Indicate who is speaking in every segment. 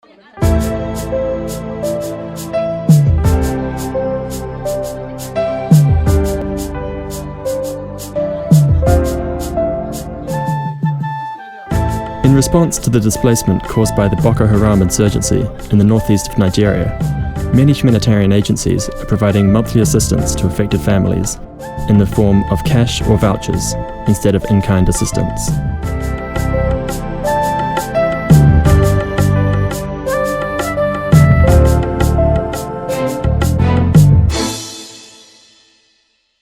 Speaker 1: In response to the displacement caused by the Boko Haram insurgency in the northeast of Nigeria, many humanitarian agencies are providing monthly assistance to affected families in the form of cash or vouchers instead of in-kind assistance.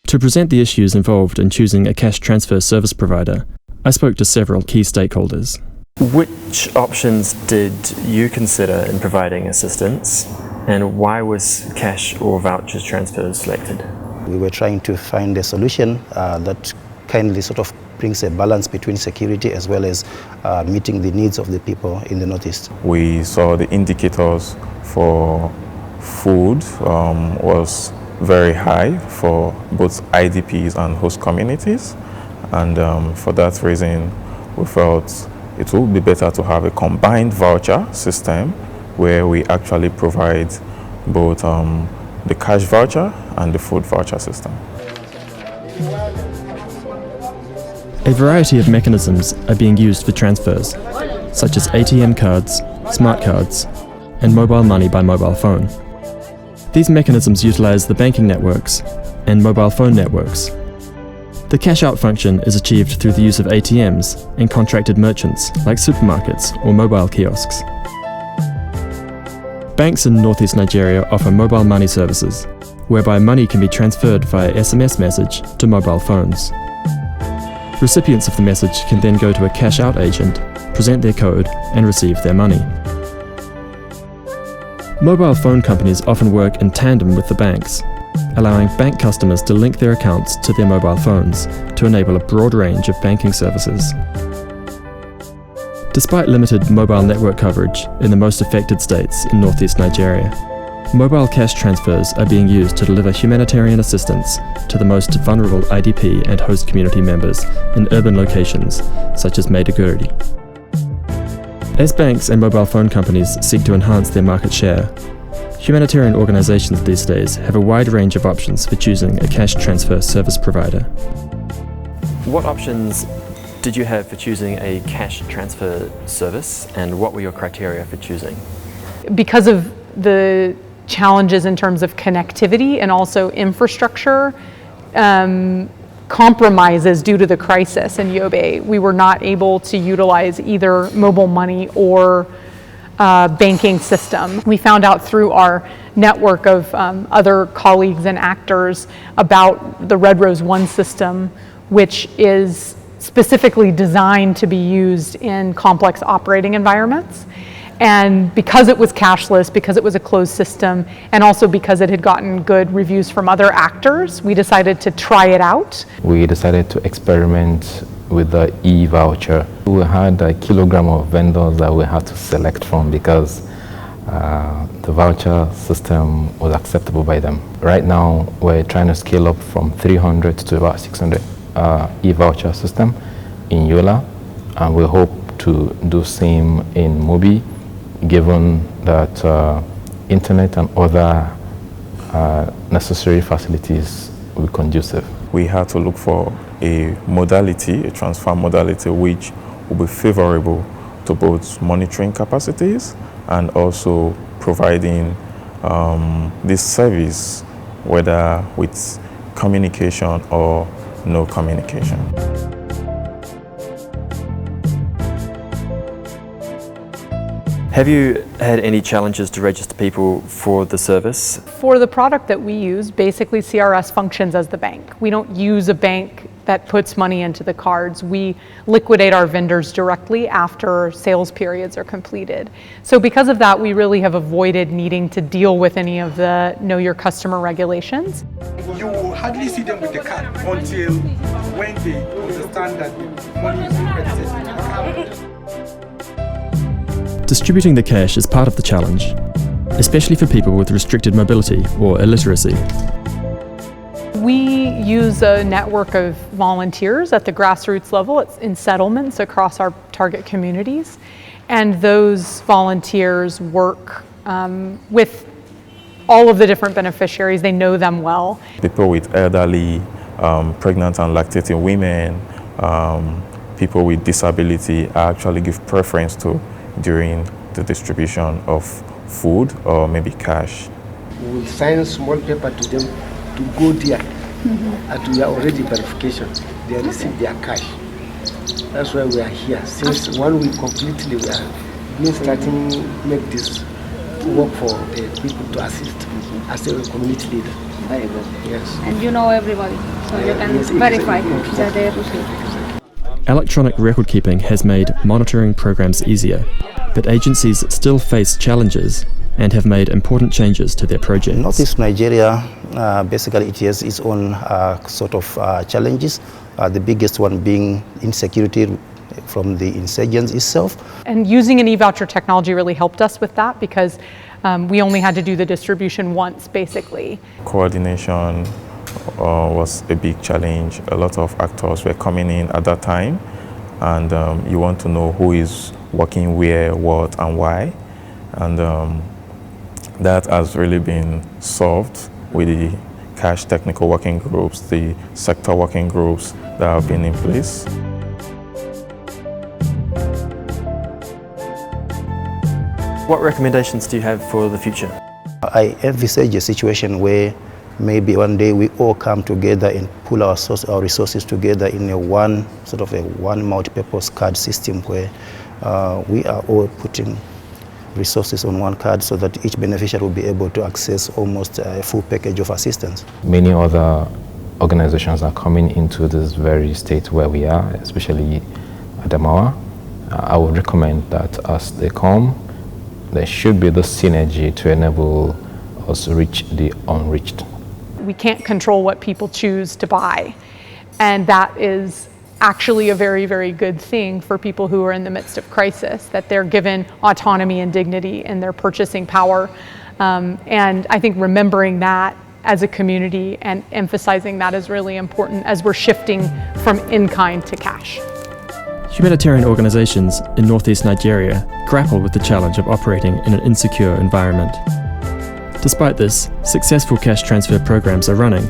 Speaker 1: To present the issues involved in choosing a cash transfer service provider, I spoke to several key stakeholders. Which options did you consider in providing assistance, and why was cash or vouchers transfers selected?
Speaker 2: We were trying to find a solution that kindly sort of brings a balance between security as well as meeting the needs of the people in the Northeast.
Speaker 3: We saw the indicators for food was very high for both IDPs and host communities, and for that reason we felt it would be better to have a combined voucher system where we actually provide both the cash voucher and the food voucher system.
Speaker 1: A variety of mechanisms are being used for transfers, such as ATM cards, smart cards, and mobile money by mobile phone. These mechanisms utilize the banking networks and mobile phone networks. The cash out function is achieved through the use of ATMs and contracted merchants like supermarkets or mobile kiosks. Banks in northeast Nigeria offer mobile money services, whereby money can be transferred via SMS message to mobile phones. Recipients of the message can then go to a cash out agent, present their code, and receive their money. Mobile phone companies often work in tandem with the banks, allowing bank customers to link their accounts to their mobile phones to enable a broad range of banking services. Despite limited mobile network coverage in the most affected states in northeast Nigeria, mobile cash transfers are being used to deliver humanitarian assistance to the most vulnerable IDP and host community members in urban locations such as Maiduguri. As banks and mobile phone companies seek to enhance their market share, humanitarian organizations these days have a wide range of options for choosing a cash transfer service provider. What options did you have for choosing a cash transfer service, and what were your criteria for choosing?
Speaker 4: Because of the challenges in terms of connectivity and also infrastructure compromises due to the crisis in Yobe, we were not able to utilize either mobile money or banking system. We found out through our network of other colleagues and actors about the Red Rose One system, which is specifically designed to be used in complex operating environments. And because it was cashless, because it was a closed system, and also because it had gotten good reviews from other actors, we decided to try it out.
Speaker 5: We decided to experiment with the e-voucher. We had a kilogram of vendors that we had to select from because the voucher system was acceptable by them. Right now, we're trying to scale up from 300 to about 600 e-voucher system in Yola, and we hope to do same in Mobi, given that internet and other necessary facilities will be conducive.
Speaker 3: We had to look for a modality, a transfer modality, which will be favorable to both monitoring capacities and also providing this service, whether with communication or no communication.
Speaker 1: Have you had any challenges to register people for the service?
Speaker 4: For the product that we use, basically CRS functions as the bank. We don't use a bank that puts money into the cards. We liquidate our vendors directly after sales periods are completed. So because of that, we really have avoided needing to deal with any of the Know Your Customer regulations.
Speaker 6: You will hardly see them with the card until when they understand that the money is credited to the account.
Speaker 1: Distributing the cash is part of the challenge, especially for people with restricted mobility or illiteracy.
Speaker 4: We use a network of volunteers at the grassroots level. It's in settlements across our target communities. And those volunteers work with all of the different beneficiaries. They know them well.
Speaker 3: People with elderly, pregnant and lactating women, people with disability, I actually give preference to during the distribution of food or maybe cash.
Speaker 7: We will sign small paper to them to go there. And we are already verification. They receive their cash. That's why we are here. Since 1 week completely, we are been starting make this work for people to assist as a community leader.
Speaker 8: Very good.
Speaker 7: Yes.
Speaker 8: And you know everybody, so you can verify that they receive.
Speaker 1: Electronic record keeping has made monitoring programs easier, but agencies still face challenges and have made important changes to their projects.
Speaker 2: Northeast Nigeria, basically it has its own sort of challenges, the biggest one being insecurity from the insurgents itself.
Speaker 4: And using an e-voucher technology really helped us with that because we only had to do the distribution once, basically.
Speaker 3: Coordination was a big challenge. A lot of actors were coming in at that time, and you want to know who is working where, what, and why. And that has really been solved with the cash technical working groups, the sector working groups that have been in place.
Speaker 1: What recommendations do you have for the future?
Speaker 2: I envisage a situation where maybe one day we all come together and pool our resources together in a one multi-purpose card system where we are all putting resources on one card so that each beneficiary will be able to access almost a full package of assistance.
Speaker 5: Many other organizations are coming into this very state where we are, especially Adamawa. I would recommend that as they come, there should be the synergy to enable us to reach the unreached.
Speaker 4: We can't control what people choose to buy, and that is actually a very, very good thing for people who are in the midst of crisis, that they're given autonomy and dignity in their purchasing power. And I think remembering that as a community and emphasizing that is really important as we're shifting from in-kind to cash.
Speaker 1: Humanitarian organizations in northeast Nigeria grapple with the challenge of operating in an insecure environment. Despite this, successful cash transfer programs are running,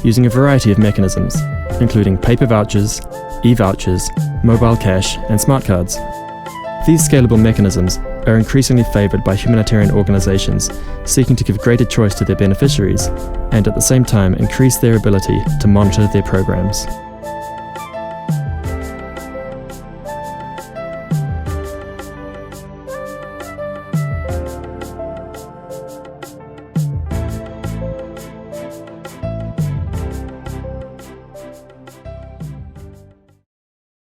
Speaker 1: using a variety of mechanisms, including paper vouchers, e-vouchers, mobile cash, and smart cards. These scalable mechanisms are increasingly favoured by humanitarian organisations seeking to give greater choice to their beneficiaries and at the same time increase their ability to monitor their programs.